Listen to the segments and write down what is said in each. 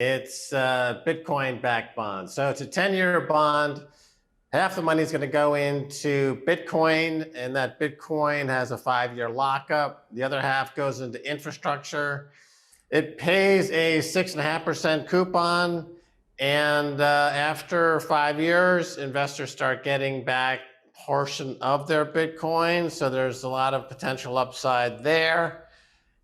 It's Bitcoin-backed bond. So it's a 10-year bond. Half the money is going to go into Bitcoin, and that Bitcoin has a 5-year lockup. The other half goes into infrastructure. It pays a 6.5% coupon, and after 5 years, investors start getting back a portion of their Bitcoin. So there's a lot of potential upside there.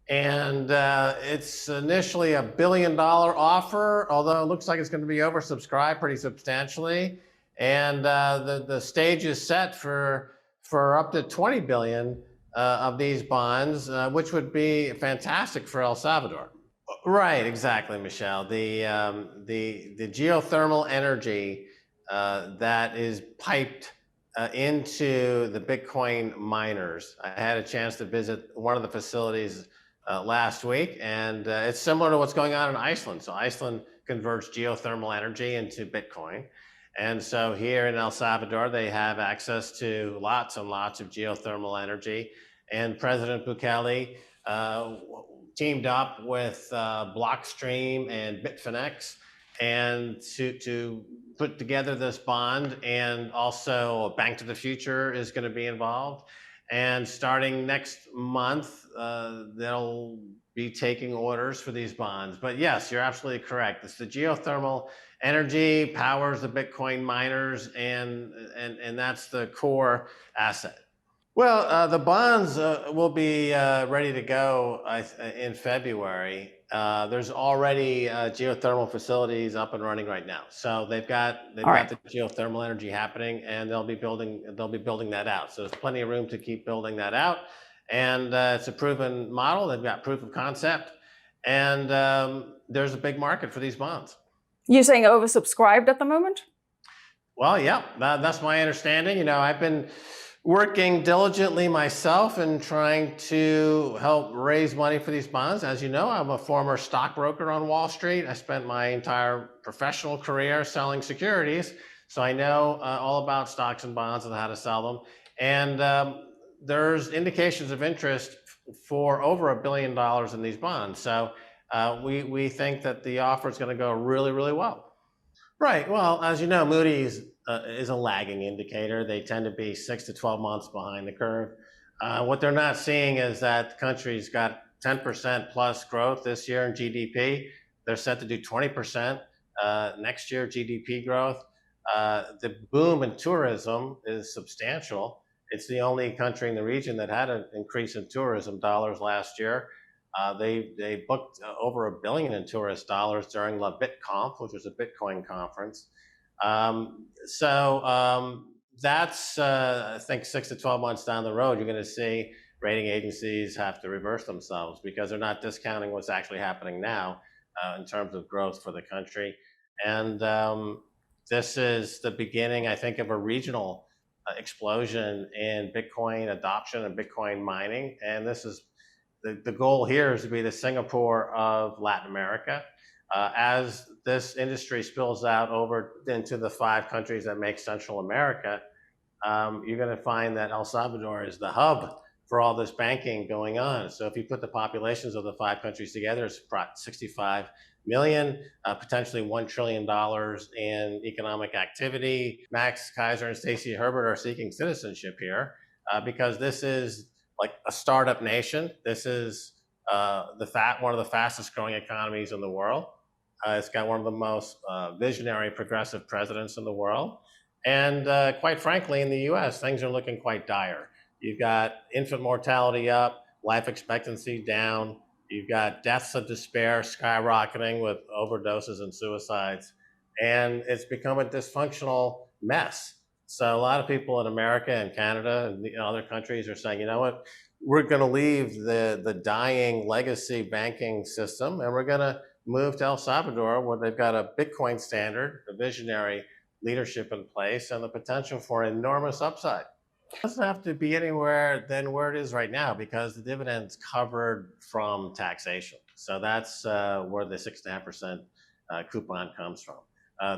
And it's initially $1 billion offer, although it looks like it's going to be oversubscribed pretty substantially. And the stage is set for up to 20 billion of these bonds, which would be fantastic for El Salvador. Right, exactly, Michelle. The geothermal energy that is piped into the Bitcoin miners. I had a chance to visit one of the facilities last week, and it's similar to what's going on in Iceland. So Iceland converts geothermal energy into Bitcoin. And so here in El Salvador, they have access to lots and lots of geothermal energy. And President Bukele teamed up with Blockstream and Bitfinex and to put together this bond, and also Bank to the Future is going to be involved. And starting next month, they'll be taking orders for these bonds. But yes, you're absolutely correct. It's the geothermal energy powers the Bitcoin miners, and that's the core asset. Well, the bonds will be ready to go in February. There's already geothermal facilities up and running right now, so they've got the geothermal energy happening, and they'll be building that out. So there's plenty of room to keep building that out, and it's a proven model. They've got proof of concept, and there's a big market for these bonds. You're saying oversubscribed at the moment? Well, yeah, that's my understanding. You know, I've been working diligently myself and trying to help raise money for these bonds. As you know, I'm a former stockbroker on Wall Street. I spent my entire professional career selling securities, so I know all about stocks and bonds and how to sell them. And there's indications of interest for over $1 billion in these bonds. So we think that the offer is going to go really, really well. Right. Well, as you know, Moody's is a lagging indicator. They tend to be 6 to 12 months behind the curve. What they're not seeing is that the country's got 10% plus growth this year in GDP. They're set to do 20% next year GDP growth. The boom in tourism is substantial. It's the only country in the region that had an increase in tourism dollars last year. They booked over $1 billion in tourist dollars during La BitConf, which was a Bitcoin conference. That's, I think, 6 to 12 months down the road, you're going to see rating agencies have to reverse themselves because they're not discounting what's actually happening now in terms of growth for the country. And this is the beginning, I think, of a regional explosion in Bitcoin adoption and Bitcoin mining. And this is the goal here is to be the Singapore of Latin America. As this industry spills out over into the 5 countries that make Central America, you're going to find that El Salvador is the hub for all this banking going on. So if you put the populations of the 5 countries together, it's 65 million, potentially $1 trillion in economic activity. Max Keiser and Stacy Report are seeking citizenship here because this is like a startup nation. This is one of the fastest growing economies in the world. It's got one of the most visionary, progressive presidents in the world. And quite frankly, in the US, things are looking quite dire. You've got infant mortality up, life expectancy down. You've got deaths of despair skyrocketing with overdoses and suicides. And it's become a dysfunctional mess. So a lot of people in America and Canada and other countries are saying, you know what, we're going to leave the dying legacy banking system, and we're going to move to El Salvador, where they've got a Bitcoin standard, a visionary leadership in place, and the potential for enormous upside. It doesn't have to be anywhere than where it is right now because the dividend's covered from taxation. So that's where the 6.5% coupon comes from.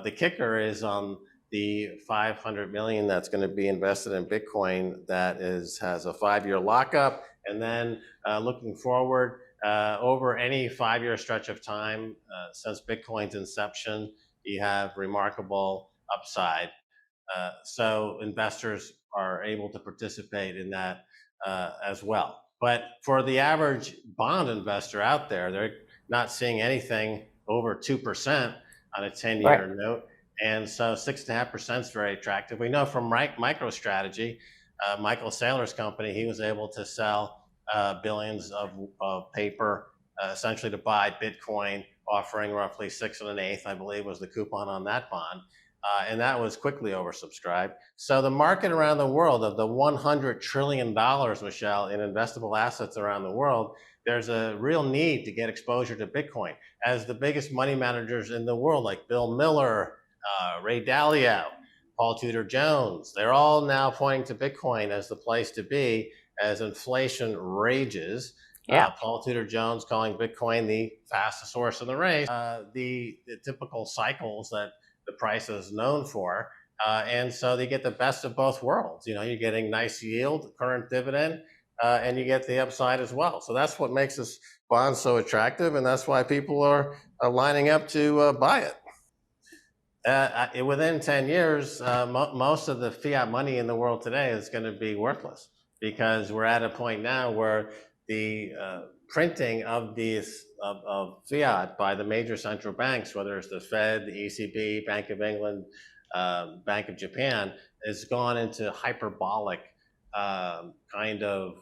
The kicker is on the 500 million that's going to be invested in Bitcoin that has a 5-year lockup. And then looking forward, over any 5-year stretch of time since Bitcoin's inception, you have remarkable upside. So investors are able to participate in that as well. But for the average bond investor out there, they're not seeing anything over 2% on a 10-year note. And so 6.5% is very attractive. We know from MicroStrategy, Michael Saylor's company, he was able to sell billions of paper essentially to buy Bitcoin, offering roughly 6 1/8, I believe, was the coupon on that bond. And that was quickly oversubscribed. So the market around the world of the $100 trillion, Michelle, in investable assets around the world, there's a real need to get exposure to Bitcoin. As the biggest money managers in the world, like Bill Miller, Ray Dalio, Paul Tudor Jones, they're all now pointing to Bitcoin as the place to be as inflation rages. Paul Tudor Jones calling Bitcoin the fastest horse in the race. The typical cycles that the price is known for. And so they get the best of both worlds. You're getting nice yield, current dividend, and you get the upside as well. So that's what makes this bond so attractive, and that's why people are lining up to buy it. Within 10 years, most of the fiat money in the world today is going to be worthless, because we're at a point now where the printing of fiat by the major central banks, whether it's the Fed, the ECB, Bank of England, Bank of Japan, has gone into hyperbolic kind of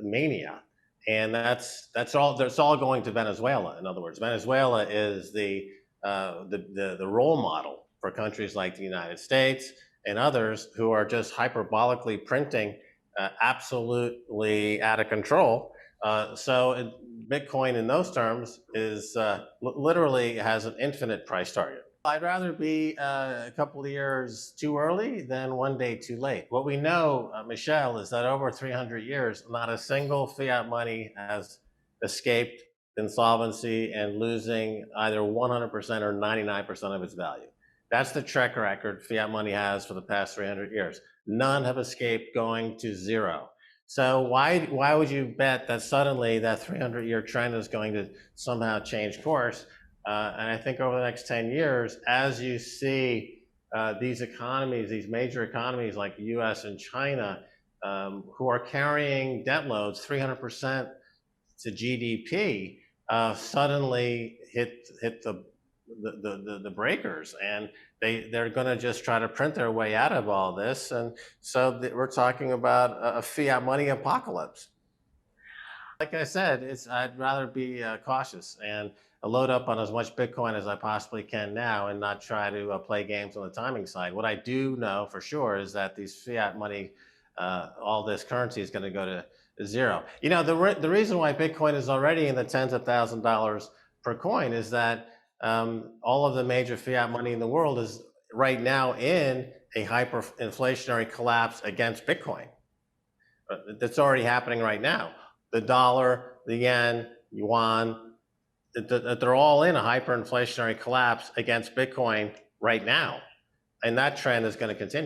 mania. And that's all going to Venezuela. In other words, Venezuela is the role model for countries like the United States and others who are just hyperbolically printing absolutely out of control. So Bitcoin in those terms is literally has an infinite price target. I'd rather be a couple of years too early than one day too late. What we know, Michelle, is that over 300 years, not a single fiat money has escaped insolvency and losing either 100% or 99% of its value. That's the track record fiat money has for the past 300 years. None have escaped going to zero. So why would you bet that suddenly that 300-year trend is going to somehow change course? And I think over the next 10 years, as you see these economies, these major economies like the US and China, who are carrying debt loads 300% to GDP, suddenly hit the breakers, and they're going to just try to print their way out of all this. And so we're talking about a fiat money apocalypse. Like I said, I'd rather be cautious and load up on as much Bitcoin as I possibly can now and not try to play games on the timing side. What I do know for sure is that these fiat money, all this currency is going to go to zero. The reason why Bitcoin is already in the tens of thousands of dollars per coin is that all of the major fiat money in the world is right now in a hyperinflationary collapse against Bitcoin. That's already happening right now. The dollar, the yen, yuan, they're all in a hyperinflationary collapse against Bitcoin right now. And that trend is going to continue.